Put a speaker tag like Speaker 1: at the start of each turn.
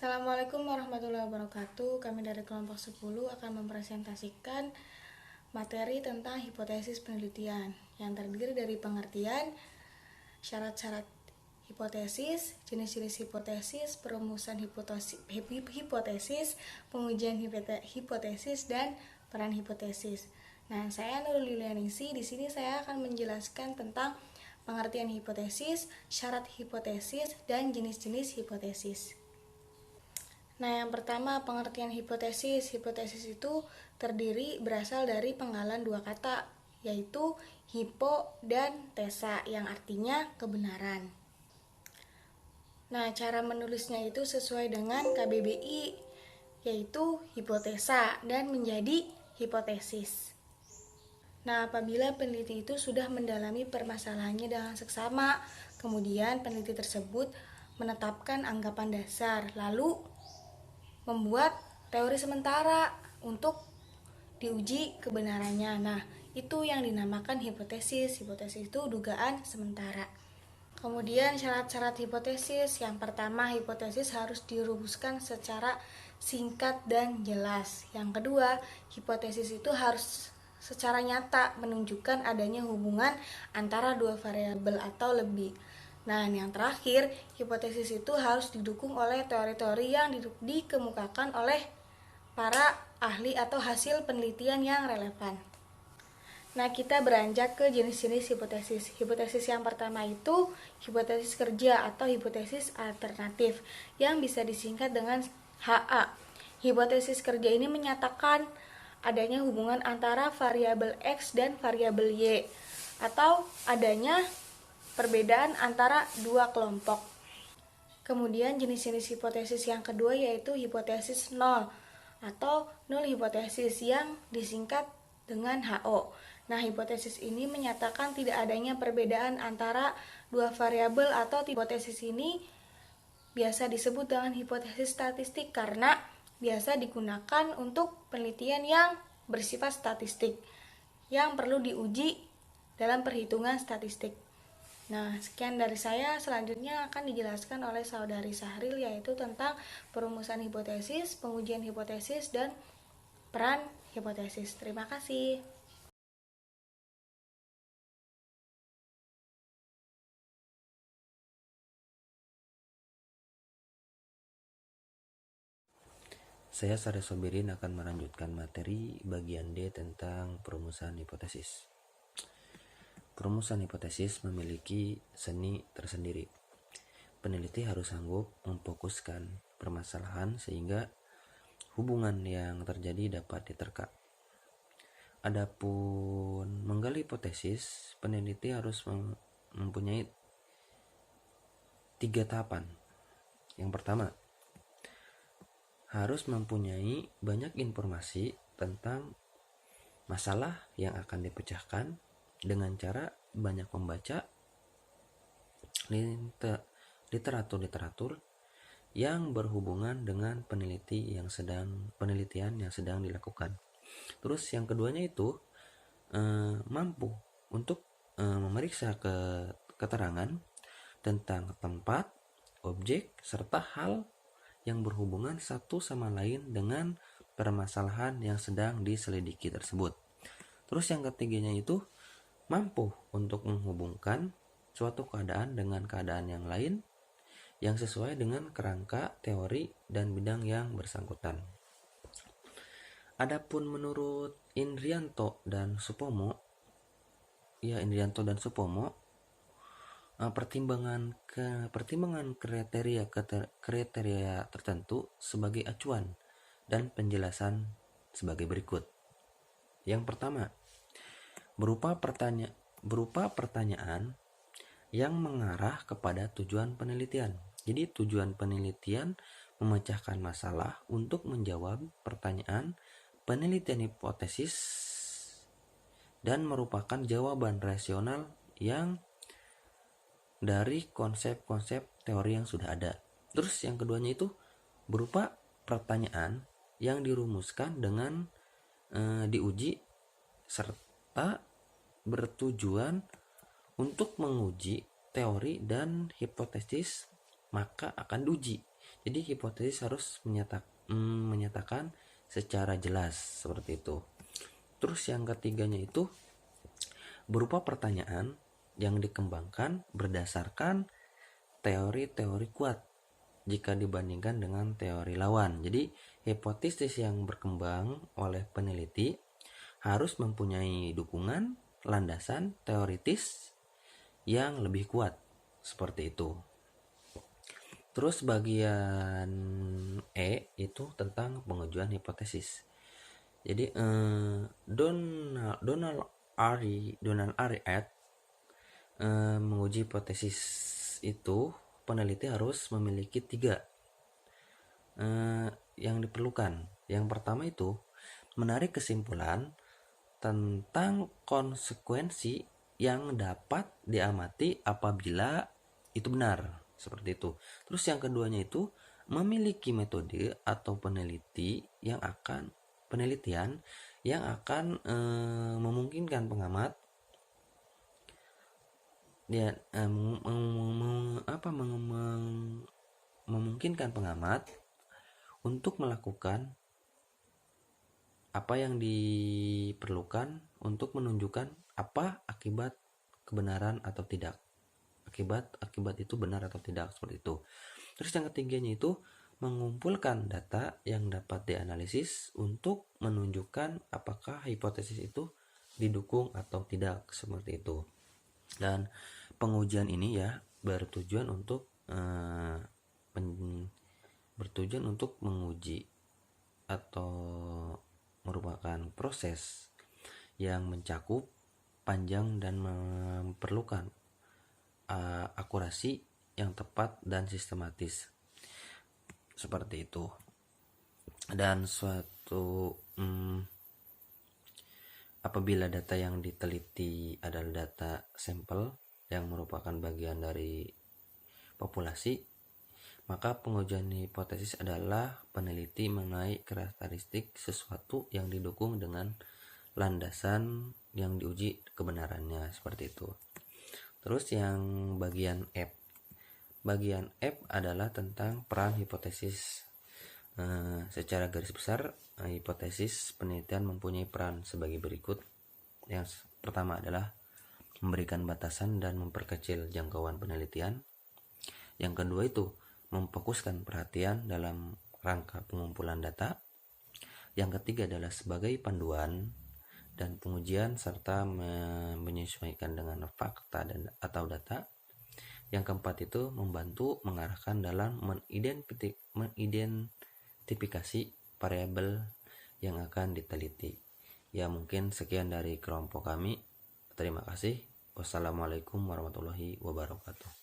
Speaker 1: Assalamualaikum warahmatullahi wabarakatuh. Kami dari kelompok 10 akan mempresentasikan materi tentang hipotesis penelitian yang terdiri dari pengertian, syarat-syarat hipotesis, jenis-jenis hipotesis, perumusan hipotesis, pengujian hipotesis, dan peran hipotesis. Nah, saya Nurul Yulianisi. Di sini saya akan menjelaskan tentang pengertian hipotesis, syarat hipotesis, dan jenis-jenis hipotesis. Nah, yang pertama, pengertian hipotesis. Hipotesis itu berasal dari penggalan dua kata, yaitu hipo dan tesa, yang artinya kebenaran. Nah, cara menulisnya itu sesuai dengan KBBI, yaitu hipotesa dan menjadi hipotesis. Nah, apabila peneliti itu sudah mendalami permasalahannya dengan seksama, kemudian peneliti tersebut menetapkan anggapan dasar, lalu membuat teori sementara untuk diuji kebenarannya. Nah, itu yang dinamakan hipotesis. Hipotesis itu dugaan sementara. Kemudian syarat-syarat hipotesis. Yang pertama, hipotesis harus dirumuskan secara singkat dan jelas. Yang kedua, hipotesis itu harus secara nyata menunjukkan adanya hubungan antara dua variabel atau lebih. Nah, yang terakhir, hipotesis itu harus didukung oleh teori-teori yang dikemukakan oleh para ahli atau hasil penelitian yang relevan. Nah, kita beranjak ke jenis-jenis hipotesis. Hipotesis yang pertama itu hipotesis kerja atau hipotesis alternatif yang bisa disingkat dengan HA. Hipotesis kerja ini menyatakan adanya hubungan antara variabel X dan variabel Y, atau adanya perbedaan antara dua kelompok. Kemudian jenis-jenis hipotesis yang kedua yaitu hipotesis nol atau null hipotesis yang disingkat dengan HO. Nah, hipotesis ini menyatakan tidak adanya perbedaan antara dua variabel, atau hipotesis ini biasa disebut dengan hipotesis statistik karena biasa digunakan untuk penelitian yang bersifat statistik yang perlu diuji dalam perhitungan statistik. Nah, sekian dari saya. Selanjutnya akan dijelaskan oleh saudari Sahril, yaitu tentang perumusan hipotesis, pengujian hipotesis, dan peran hipotesis. Terima kasih.
Speaker 2: Saya Sare Sobirin akan melanjutkan materi bagian D tentang perumusan hipotesis. Perumusan hipotesis memiliki seni tersendiri. Peneliti harus sanggup memfokuskan permasalahan sehingga hubungan yang terjadi dapat diterka. Adapun menggali hipotesis, peneliti harus mempunyai 3 tahapan. Yang pertama, harus mempunyai banyak informasi tentang masalah yang akan dipecahkan dengan cara banyak membaca literatur yang berhubungan dengan penelitian yang sedang dilakukan. Terus yang keduanya itu mampu untuk memeriksa keterangan tentang tempat, objek, serta hal yang berhubungan satu sama lain dengan permasalahan yang sedang diselidiki tersebut. Terus yang ketiganya itu mampu untuk menghubungkan suatu keadaan dengan keadaan yang lain yang sesuai dengan kerangka teori dan bidang yang bersangkutan. Adapun menurut Indrianto dan Supomo, pertimbangan kriteria tertentu sebagai acuan dan penjelasan sebagai berikut. Yang pertama, berupa pertanyaan yang mengarah kepada tujuan penelitian. Jadi tujuan penelitian memecahkan masalah untuk menjawab pertanyaan penelitian hipotesis dan merupakan jawaban rasional yang dari konsep-konsep teori yang sudah ada. Terus yang keduanya itu berupa pertanyaan yang dirumuskan dengan diuji serta bertujuan untuk menguji teori dan hipotesis maka akan diuji. Jadi hipotesis harus menyatakan secara jelas seperti itu. Terus yang ketiganya itu berupa pertanyaan yang dikembangkan berdasarkan teori-teori kuat jika dibandingkan dengan teori lawan. Jadi hipotesis yang berkembang oleh peneliti harus mempunyai dukungan landasan teoritis yang lebih kuat seperti itu. Terus bagian E itu tentang pengujian hipotesis. Jadi Donald R. Menguji hipotesis itu peneliti harus memiliki 3 yang diperlukan. Yang pertama itu menarik kesimpulan tentang konsekuensi yang dapat diamati apabila itu benar, seperti itu. Terus yang keduanya itu memiliki metode atau penelitian yang akan memungkinkan pengamat memungkinkan pengamat untuk melakukan apa yang diperlukan untuk menunjukkan apa akibat kebenaran atau tidak. Akibat itu benar atau tidak, seperti itu. Terus yang ketiganya itu mengumpulkan data yang dapat dianalisis untuk menunjukkan apakah hipotesis itu didukung atau tidak, seperti itu. Dan pengujian ini ya bertujuan untuk menguji atau merupakan proses yang mencakup panjang dan memerlukan akurasi yang tepat dan sistematis, seperti itu. Dan apabila data yang diteliti adalah data sampel yang merupakan bagian dari populasi, maka pengujian hipotesis adalah peneliti mengenai karakteristik sesuatu yang didukung dengan landasan yang diuji kebenarannya, seperti itu. Terus yang bagian F adalah tentang peran hipotesis. Secara garis besar, hipotesis penelitian mempunyai peran sebagai berikut. Yang pertama adalah memberikan batasan dan memperkecil jangkauan penelitian. Yang kedua itu memfokuskan perhatian dalam rangka pengumpulan data. Yang ketiga adalah sebagai panduan dan pengujian serta menyesuaikan dengan fakta atau data. Yang keempat itu membantu mengarahkan dalam mengidentifikasi variabel yang akan diteliti. Ya, mungkin sekian dari kelompok kami. Terima kasih. Wassalamualaikum warahmatullahi wabarakatuh.